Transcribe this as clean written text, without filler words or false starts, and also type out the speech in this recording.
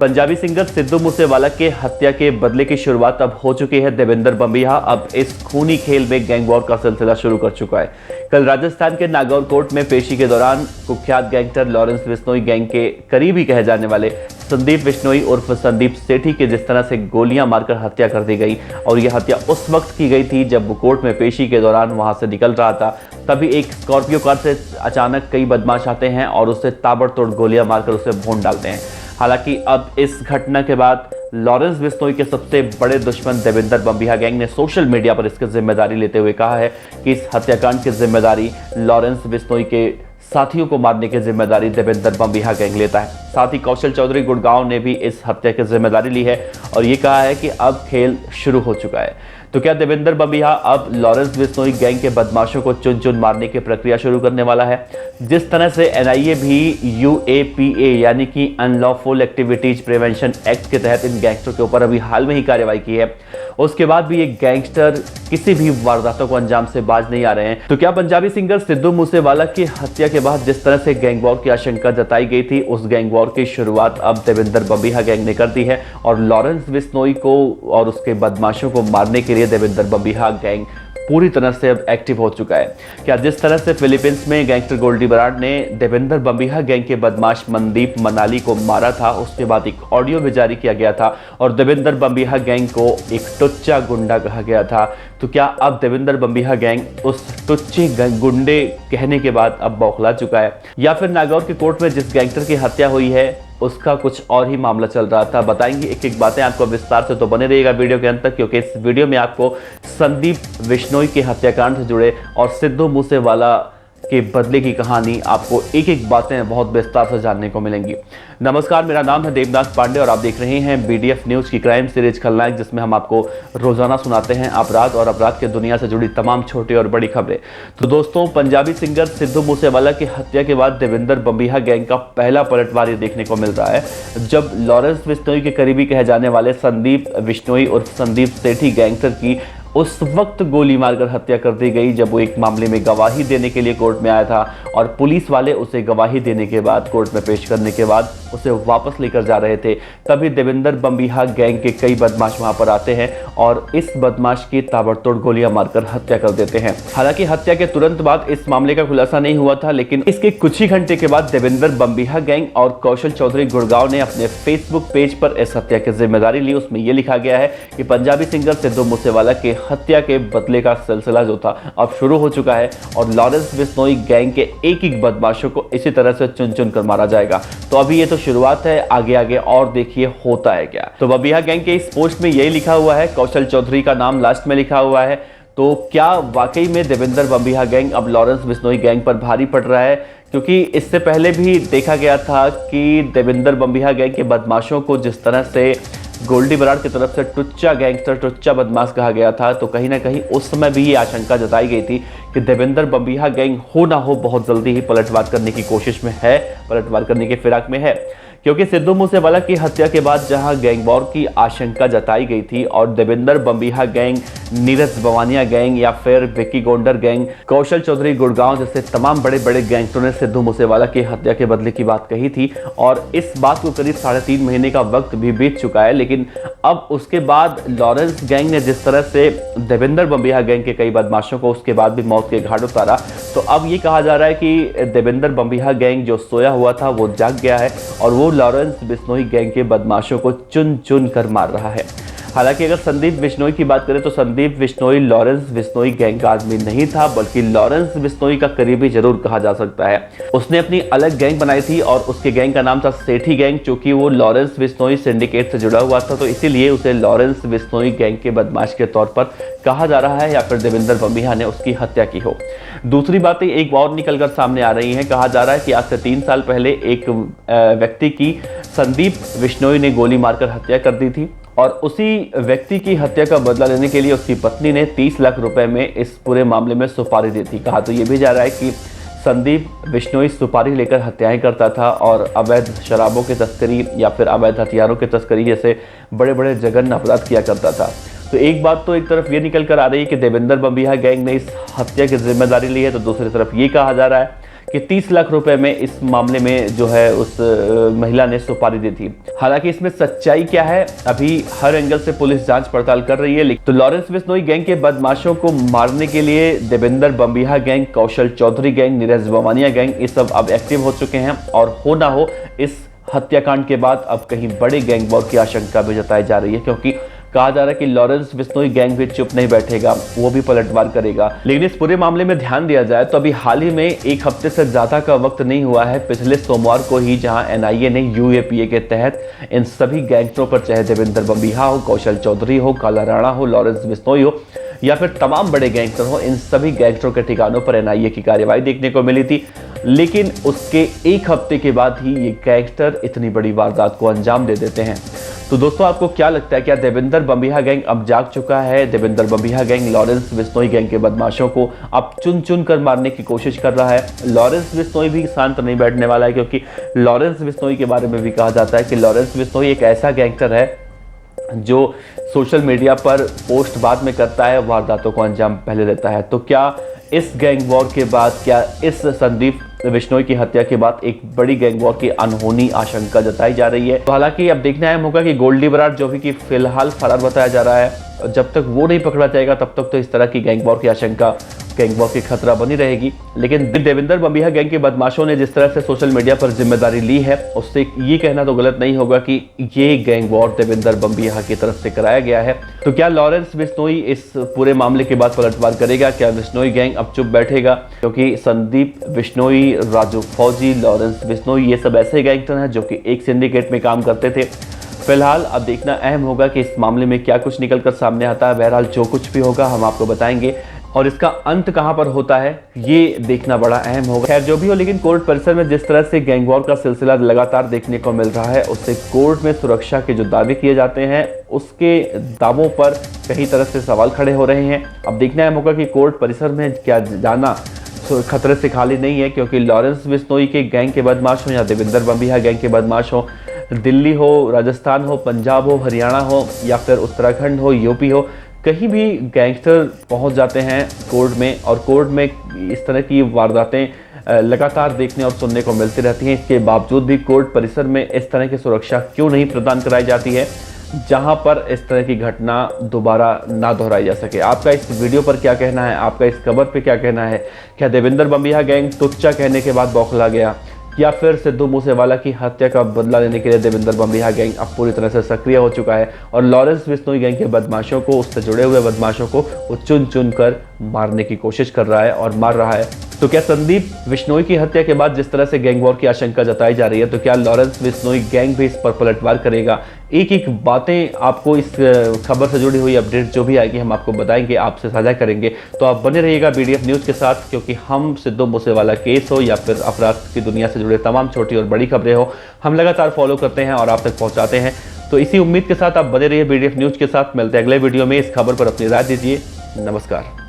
Punjabi singer Sidhu Moosewala के हत्या के बदले की शुरुआत अब हो चुकी है। देवेंद्र बंबिहा अब इस खूनी खेल में गैंग वॉर का सिलसिला शुरू कर चुका है। कल राजस्थान के नागौर कोर्ट में पेशी के दौरान कुख्यात गैंगस्टर लॉरेंस बिश्नोई गैंग के करीबी कहे जाने वाले संदीप बिश्नोई उर्फ संदीप सेठी की जिस तरह से गोलियां मारकर हत्या कर दी गई, और यह हत्या उस वक्त की गई थी जब वो कोर्ट में पेशी के दौरान वहां से निकल रहा था। तभी एक स्कॉर्पियो कार से अचानक कई बदमाश आते हैं और उसे ताबड़तोड़ गोलियां मारकर उसे भून डालते हैं। हालांकि अब इस घटना के बाद लॉरेंस बिश्नोई के सबसे बड़े दुश्मन देवेंद्र बंबिहा गैंग ने सोशल मीडिया पर इसकी जिम्मेदारी लेते हुए कहा है कि इस हत्याकांड की जिम्मेदारी लॉरेंस बिश्नोई के साथियों को मारने की जिम्मेदारी देवेंद्र बंबिहा गैंग लेता है। साथ ही कौशल चौधरी गुड़गांव ने भी इस हत्या की जिम्मेदारी ली है और ये कहा है कि अब खेल शुरू हो चुका है। तो क्या देवेंद्र बंबिहा अब लॉरेंस बिश्नोई गैंग के बदमाशों को चुन चुन मारने की प्रक्रिया शुरू करने वाला है? जिस तरह से एनआईए भी यूएपीए यानी कि अनलॉफुल एक्टिविटीज प्रिवेंशन एक्ट के तहत इन गैंगस्टर के ऊपर अभी हाल में ही कार्रवाई की है, उसके बाद भी ये गैंगस्टर किसी भी वारदातों को अंजाम से बाज नहीं आ रहे हैं। तो क्या पंजाबी सिंगर सिद्धू मूसेवाला की हत्या के बाद जिस तरह से गैंग वॉर की आशंका जताई गई थी, उस गैंग वॉर की शुरुआत अब देवेंद्र बंबिहा गैंग ने कर दी है और लॉरेंस बिश्नोई को और उसके बदमाशों को मारने के लिए देवेंद्र बंबिहा गैंग पूरी तरह से अब एक्टिव हो चुका है। क्या जिस तरह से फिलीपींस में गैंगस्टर गोल्डी बराड ने देवेंद्र बंबिहा गैंग के बदमाश मनदीप मनाली को मारा था, उसके बाद एक ऑडियो भी जारी किया गया था और देवेंद्र बंबिहा गैंग को एक टुच्चा गुंडा कहा गया था। तो क्या अब देवेंद्र बंबिहा गैंग उस टुच्चे गुंडे कहने के बाद अब बौखला चुका है, या फिर नागौर के कोर्ट में जिस गैंगस्टर की हत्या हुई है उसका कुछ और ही मामला चल रहा था? बताएंगे एक एक बातें आपको विस्तार से, तो बने रहिएगा वीडियो के अंत तक, क्योंकि इस वीडियो में आपको संदीप बिश्नोई के हत्याकांड से जुड़े और सिद्धू मूसेवाला के बदले की कहानी आपको एक एक बातें बहुत विस्तार से जानने को मिलेंगी। नमस्कार, मेरा नाम है देवनाथ पांडे और आप देख रहे हैं बीडीएफ न्यूज की क्राइम सीरीज खलनायक, जिसमें हम आपको रोजाना सुनाते हैं अपराध और अपराध के दुनिया से जुड़ी तमाम छोटी और बड़ी खबरें। तो दोस्तों, पंजाबी सिंगर सिद्धू मूसेवाला की हत्या के बाद देवेंद्र बंबिहा गैंग का पहला पलटवार ये देखने को मिल रहा है, जब लॉरेंस बिश्नोई के करीबी कहे जाने वाले संदीप बिश्नोई उर्फ संदीप सेठी गैंगस्टर की उस वक्त गोली मारकर हत्या कर दी गई जब वो एक मामले में गवाही देने के लिए कोर्ट में आया था और पुलिस वाले उसे गवाही देने के बाद, कोर्ट में पेश करने के बाद उसे वापस लेकर जा रहे थे। तभी देवेंद्र बंबिहा गैंग के कई बदमाश वहां पर आते हैं और इस बदमाश की ताबड़तोड़ गोलियां मारकर हत्या कर देते हैं। हालांकि हत्या के तुरंत बाद इस मामले का खुलासा नहीं हुआ था, लेकिन इसके कुछ ही घंटे के बाद देवेंद्र बंबिहा गैंग और कौशल चौधरी गुड़गांव ने अपने फेसबुक पेज पर इस हत्या की जिम्मेदारी ली। उसमें यह लिखा गया है कि पंजाबी सिंगर सिद्धू मूसेवाला के हत्या के बदले का सिलसिला जो था अब शुरू हो चुका है और लॉरेंस बिश्नोई गैंग के एक एक बदमाशों को इसी तरह से चुन चुन कर मारा जाएगा। तो अभी ये तो शुरुआत है, आगे आगे और देखिए होता है क्या। तो बंबिहा गैंग के इस पोस्ट में यही लिखा हुआ है, कौशल चौधरी का नाम लास्ट में लिखा हुआ है। तो क्या वाकई में देवेंद्र बंबिहा गैंग अब लॉरेंस बिश्नोई गैंग पर भारी पड़ रहा है? क्योंकि इससे पहले भी देखा गया था कि देवेंद्र बंबिहा गैंग के बदमाशों को जिस तरह से गोल्डी बराड की तरफ से टुच्चा गैंगस्टर, टुच्चा बदमाश कहा गया था, तो कहीं ना कहीं उस समय भी ये आशंका जताई गई थी कि देवेंद्र बंबिहा गैंग हो ना हो बहुत जल्दी ही पलटवार करने की कोशिश में है, पलटवार करने के फिराक में है। क्योंकि सिद्धू मूसेवाला की हत्या के बाद जहां गैंग वॉर की आशंका जताई गई थी और देवेंद्र बंबिहा गैंग, नीरज बवानिया गैंग या फिर विक्की गोंडर गैंग, कौशल चौधरी गुड़गांव जैसे तमाम बड़े बड़े गैंगस्टरों ने सिद्धू मूसेवाला की हत्या के बदले की बात कही थी और इस बात को करीब 3.5 महीने का वक्त भी बीत चुका है। लेकिन अब उसके बाद लॉरेंस गैंग ने जिस तरह से देवेंद्र बंबिहा गैंग के कई बदमाशों को उसके बाद भी मौत के घाट उतारा, तो अब ये कहा जा रहा है कि देवेंद्र बंबिहा गैंग जो सोया हुआ था वो जाग गया है और वो लॉरेंस बिश्नोई गैंग के बदमाशों को चुन चुन कर मार रहा है। हालांकि अगर संदीप बिश्नोई की बात करें तो संदीप बिश्नोई लॉरेंस बिश्नोई गैंग का आदमी नहीं था, बल्कि लॉरेंस बिश्नोई का करीबी जरूर कहा जा सकता है। उसने अपनी अलग गैंग बनाई थी और उसके गैंग का नाम था सेठी गैंग, चूंकि वो लॉरेंस बिश्नोई सिंडिकेट से जुड़ा हुआ था, तो इसीलिए उसे लॉरेंस बिश्नोई गैंग के बदमाश के तौर पर कहा जा रहा है, या फिर देवेंद्र बंबिहा ने उसकी हत्या की हो। दूसरी बातें एक और निकलकर सामने आ रही हैं। कहा जा रहा है कि आज से 3 साल पहले एक व्यक्ति की संदीप बिश्नोई ने गोली मारकर हत्या कर दी थी और उसी व्यक्ति की हत्या का बदला लेने के लिए उसकी पत्नी ने 30 लाख रुपए में इस पूरे मामले में सुपारी दी थी। कहा तो ये भी जा रहा है कि संदीप बिश्नोई सुपारी लेकर हत्याएं करता था और अवैध शराबों की तस्करी या फिर अवैध हथियारों की तस्करी जैसे बड़े बड़े जघन्य अपराध किया करता था। तो एक बात तो एक तरफ ये निकल कर आ रही है कि देवेंद्र बंबिहा गैंग ने इस हत्या की जिम्मेदारी ली है, तो दूसरी तरफ ये कहा जा रहा है कि 30 लाख रुपए में इस मामले में जो है उस महिला ने सुपारी दी थी। हालांकि इसमें सच्चाई क्या है अभी हर एंगल से पुलिस जांच पड़ताल कर रही है। तो लॉरेंस बिश्नोई गैंग के बदमाशों को मारने के लिए देवेंद्र बम्बिहा गैंग, कौशल चौधरी गैंग, नीरज बवानिया गैंग, ये सब अब एक्टिव हो चुके हैं और हो ना हो इस हत्याकांड के बाद अब कहीं बड़े गैंग वॉर की आशंका भी जताई जा रही है, क्योंकि कहा जा रहा है कि लॉरेंस बिश्नोई गैंग भी चुप नहीं बैठेगा, वो भी पलटवार करेगा। लेकिन इस पूरे मामले में ध्यान दिया जाए तो अभी हाल ही में एक हफ्ते से ज्यादा का वक्त नहीं हुआ है, पिछले सोमवार को ही जहां एनआईए ने यूएपीए के तहत इन सभी गैंगस्टरों पर, चाहे देवेंद्र बम्बिहा हो, कौशल चौधरी हो, काला राणा हो, लॉरेंस बिश्नोई हो या फिर तमाम बड़े गैंगस्टर हो, इन सभी गैंगस्टरों के ठिकानों पर एनआईए की कार्रवाई देखने को मिली थी। लेकिन उसके एक हफ्ते के बाद ही ये गैंगस्टर इतनी बड़ी वारदात को अंजाम दे देते हैं। तो दोस्तों आपको क्या लगता है, क्या देवेंद्र बम्बिहा गैंग अब जाग चुका है? Devendra Bambiha gang Lawrence Bishnoi gang के बदमाशों को अब चुन चुन कर मारने की कोशिश कर रहा है। लॉरेंस बिश्नोई भी शांत नहीं बैठने वाला है, क्योंकि लॉरेंस बिश्नोई के बारे में भी कहा जाता है कि लॉरेंस बिश्नोई एक ऐसा गैंगस्टर है जो सोशल मीडिया पर पोस्ट बाद में करता है, वारदातों को अंजाम पहले देता है। तो क्या इस गैंग वॉर के बाद, क्या इस संदीप बिश्नोई की हत्या के बाद एक बड़ी गैंग वॉर की अनहोनी आशंका जताई जा रही है? तो हालांकि अब देखना अहम होगा कि गोल्डी बराड़ जो भी कि फिलहाल फरार बताया जा रहा है, जब तक वो नहीं पकड़ा जाएगा तब तक तो इस तरह की गैंग वॉर की आशंका, गैंग वॉर की खतरा बनी रहेगी। लेकिन देवेंद्र बम्बिहा गैंग के बदमाशों ने जिस तरह से सोशल मीडिया पर जिम्मेदारी ली है, उससे ये कहना तो गलत नहीं होगा कि ये गैंग वॉर देवेंद्र बम्बिहा की तरफ से कराया गया है। तो क्या लॉरेंस बिश्नोई इस पूरे मामले के बाद पलटवार करेगा? क्या बिश्नोई गैंग अब चुप बैठेगा? क्योंकि संदीप बिश्नोई, राजू फौजी, लॉरेंस बिश्नोई ये सब ऐसे गैंगस्टर हैं जो कि एक सिंडिकेट में काम करते थे। फिलहाल अब देखना अहम होगा कि इस मामले में क्या कुछ निकलकर सामने आता है। बहरहाल जो कुछ भी होगा हम आपको बताएंगे और इसका अंत कहां पर होता है ये देखना बड़ा अहम होगा। खैर जो भी हो, लेकिन कोर्ट परिसर में जिस तरह से गैंग वॉर का सिलसिला लगातार देखने को मिल रहा है, उससे कोर्ट में सुरक्षा के जो दावे किए जाते हैं उसके दावों पर कई तरह से सवाल खड़े हो रहे हैं। अब देखना अहम होगा कि कोर्ट परिसर में क्या जाना खतरे से खाली नहीं है, क्योंकि लॉरेंस बिश्नोई के गैंग के बदमाश हो या देवेंद्र बम्बिहा गैंग के बदमाश हो, दिल्ली हो, राजस्थान हो, पंजाब हो, हरियाणा हो या फिर उत्तराखंड हो, यूपी हो, कहीं भी गैंगस्टर पहुंच जाते हैं कोर्ट में और कोर्ट में इस तरह की वारदातें लगातार देखने और सुनने को मिलती रहती हैं। इसके बावजूद भी कोर्ट परिसर में इस तरह की सुरक्षा क्यों नहीं प्रदान कराई जाती है जहां पर इस तरह की घटना दोबारा ना दोहराई जा सके? आपका इस वीडियो पर क्या कहना है? आपका इस खबर पे क्या कहना है? क्या देवेंद्र बम्बिहा गैंग तुच्चा कहने के बाद बौखला गया, या फिर सिद्धू मूसेवाला की हत्या का बदला लेने के लिए देवेंद्र बम्बिहा गैंग अब पूरी तरह से सक्रिय हो चुका है और लॉरेंस बिश्नोई गैंग के बदमाशों को, उससे जुड़े हुए बदमाशों को वो चुन चुन कर मारने की कोशिश कर रहा है और मार रहा है? तो क्या संदीप बिश्नोई की हत्या के बाद जिस तरह से गैंग वॉर की आशंका जताई जा रही है, तो क्या लॉरेंस बिश्नोई गैंग भी इस पर पलटवार करेगा? एक एक बातें आपको इस खबर से जुड़ी हुई अपडेट जो भी आएगी हम आपको बताएंगे, आपसे साझा करेंगे। तो आप बने रहिएगा BDF न्यूज़ के साथ, क्योंकि हम सिद्धू मूसेवाला केस हो या फिर अपराध की दुनिया से जुड़े तमाम छोटी और बड़ी खबरें हो, हम लगातार फॉलो करते हैं और आप तक पहुंचाते हैं। तो इसी उम्मीद के साथ आप बने रहिए BDF न्यूज़ के साथ। मिलते हैं अगले वीडियो में। इस खबर पर अपनी राय दीजिए। नमस्कार।